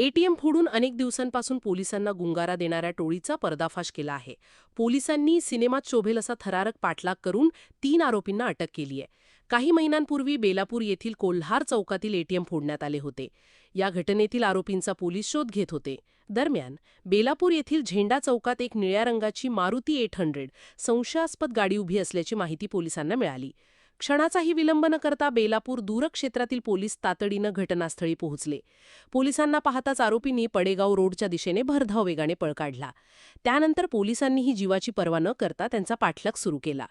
ATM फोडून अनेक दिवसांपासून पोलिसांना गुंगारा देणाऱ्या टोळीचा पर्दाफाश केला आहे. पोलिसांनी सिनेमात शोभेल असा थरारक पाठलाग करून 3 आरोपींना अटक केली आहे. काही महिन्यांपूर्वी बेलापूर येथील कोल्हार चौकातील एटीएम फोडण्यात आले होते. या घटनेतील आरोपींचा पोलीस शोध घेत होते. दरम्यान बेलापूर येथील झेंडा चौकात एक निळ्या रंगाची मारुती 800 संशयास्पद गाडी उभी असल्याची माहिती पोलिसांना मिळाली. क्षणाचाही विलंब न करता बेलापूर दूरक्षेत्रातील पोलीस तातडीनं घटनास्थळी पोहोचले. पोलिसांना पाहताच आरोपींनी पडेगाव रोडच्या दिशेने भरधाव वेगाने पळ काढला. त्यानंतर पोलिसांनीही जीवाची पर्वा न करता त्यांचा पाठलाग सुरू केला.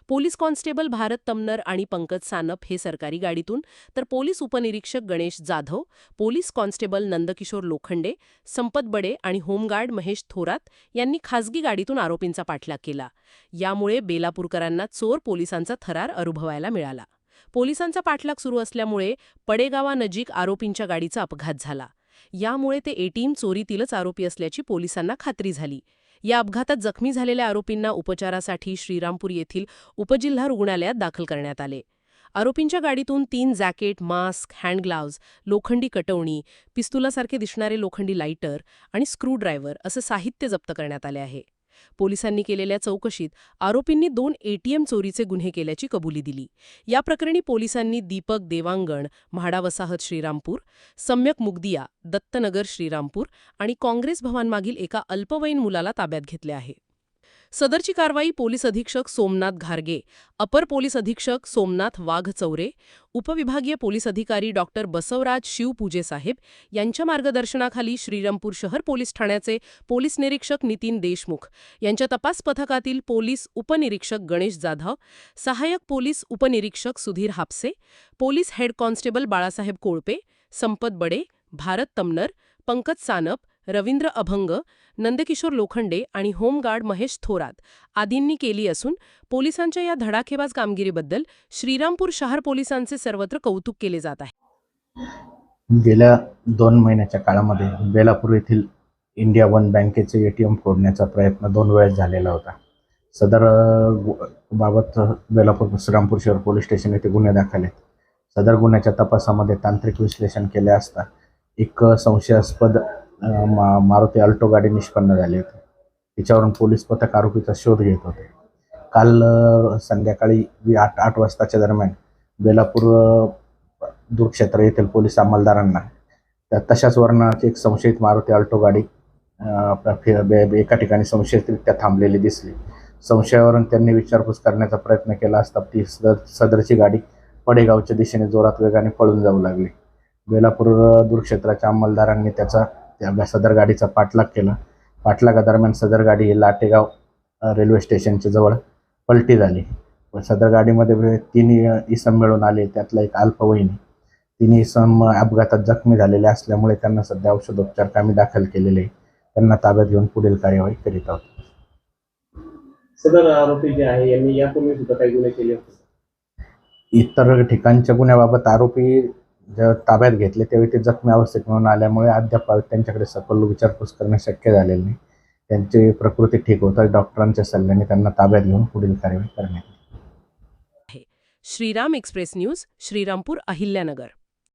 पोलीस कॉन्स्टेबल भारत तमनर आणि पंकज सानप हे सरकारी गाडीतून, तर पोलीस उपनिरीक्षक गणेश जाधव, पोलीस कॉन्स्टेबल नंदकिशोर लोखंडे, संपत बडे आणि होमगार्ड महेश थोरात यांनी खासगी गाडीतून आरोपींचा पाठलाग केला. यामुळे बेलापूरकरांना चोर पोलिसांचा थरार अनुभवायला मिळाला. पोलिसांचा पाठलाग सुरू असल्यामुळे पडेगावानजीक आरोपींच्या गाडीचा अपघात झाला. यामुळे ते एटीएम चोरीतीलच आरोपी असल्याची पोलिसांना खात्री झाली. या अपघातात जखमी झालेल्या आरोपींना उपचारासाठी श्रीरामपूर येथील उपजिल्हा रुग्णालयात दाखल करण्यात आले. आरोपींच्या गाडीतून 3 जॅकेट, मास्क, हँड ग्लाव्ज, लोखंडी कटवणी, पिस्तुलासारखे दिसणारे लोखंडी लायटर आणि स्क्रूड्रायव्हर असं साहित्य जप्त करण्यात आले आहे. पोलिसांनी केलेल्या चौकशीत आरोपींनी 2 एटीएम चोरीचे गुन्हे केल्याची कबुली दिली. या प्रकरणी पोलिसांनी दीपक देवांगण, म्हाडा वसाहत श्रीरामपूर, सम्यक मुगदिया, दत्तनगर श्रीरामपूर आणि काँग्रेस भवनमागील एका अल्पवयीन मुलाला ताब्यात घेतले आहे. सदरची कारवाई पोलीस अधीक्षक सोमनाथ घारगे, अपर पोलीस अधीक्षक सोमनाथ वाघचौरे, उपविभागीय पोलीस अधिकारी डॉक्टर बसवराज शिवपूजे साहेब यांच्या मार्गदर्शनाखाली श्रीरामपूर शहर पोलीस ठाण्याचे पोलीस निरीक्षक नितीन देशमुख यांच्या तपास पथकातील पोलीस उपनिरीक्षक गणेश जाधव, सहाय्यक पोलीस उपनिरीक्षक Sudhir Hapse, police head constable Balasaheb Kolpe, Sampat Bade, Bharat Tamnar, Pankaj Sanap, Ravindra अभंग, नंदकिशोर लोखंडे आणि होमगार्ड महेश थोरात आदींनी केली असून पोलिसांच्या या धडाकेबाज कामगिरीबद्दल श्रीरामपूर शहर पोलिसांचे सर्वत्र कौतुक केले जात आहे. गेल्या 2 महिन्याच्या काळामध्ये बेलापूर येथील इंडिया वन बँकेचे एटीएम फोडण्याचा प्रयत्न 2 वेळेस झालेला होता. सदर बाबत बेलापूर श्रीरामपूर शहर पोलीस स्टेशन येथे गुन्हे दाखल आहेत. सदर गुन्ह्याच्या तपासामध्ये तांत्रिक विश्लेषण केले असता एक संशयास्पद मारुती अल्टो गाडी निष्पन्न झाली होती. तिच्यावरून पोलीस पथक आरोपीचा शोध घेत होते. काल संध्याकाळी 8 वाजताच्या दरम्यान बेलापूर दूरक्षेत्र येथील पोलीस अंमलदारांना तशाच वर्णाची एक संशयित मारुती अल्टो गाडी एका ठिकाणी संशयितरित्या थांबलेली दिसली. संशयावरून त्यांनी विचारपूस करण्याचा प्रयत्न केला असता ती सदरची गाडी पडेगावच्या दिशेने जोरात वेगाने पळून जाऊ लागली. बेलापूर दूरक्षेत्राच्या अंमलदारांनी त्या सदर गाडीचा पाठलाग केला. पाठलागादरम्यान सदर गाडी लाटेगाव रेल्वे स्टेशनच्या जवळ पलटी झाली. सदर गाडीमध्ये 3 इसम मिळून आले, त्यातला एक अल्पवयीन. 3 इसम अपघातात जखमी झालेले असल्यामुळे त्यांना सध्या औषधोपचार कामी दाखल केलेले. त्यांना ताब्यात घेऊन पुढील कार्यवाही करीत आहोत. सदर आरोपी जे आहे यांनी यापूर्वी सुद्धा काही गुन्हे केले होते. इतर ठिकाणच्या गुन्ह्याबाबत आरोपी जेव्हा ताब्यात घेतले त्यावेळी ते जखमी अवस्थेत म्हणून आल्यामुळे अद्याप त्यांच्याकडे सखोल विचारपूस करणे शक्य झालेले नाही. त्यांची प्रकृती ठीक होता. डॉक्टरांच्या सल्ल्याने त्यांना ताब्यात घेऊन पुढील कार्यवाही करण्यात आली. Shriram express news, Shrirampur, Ahilyanagar.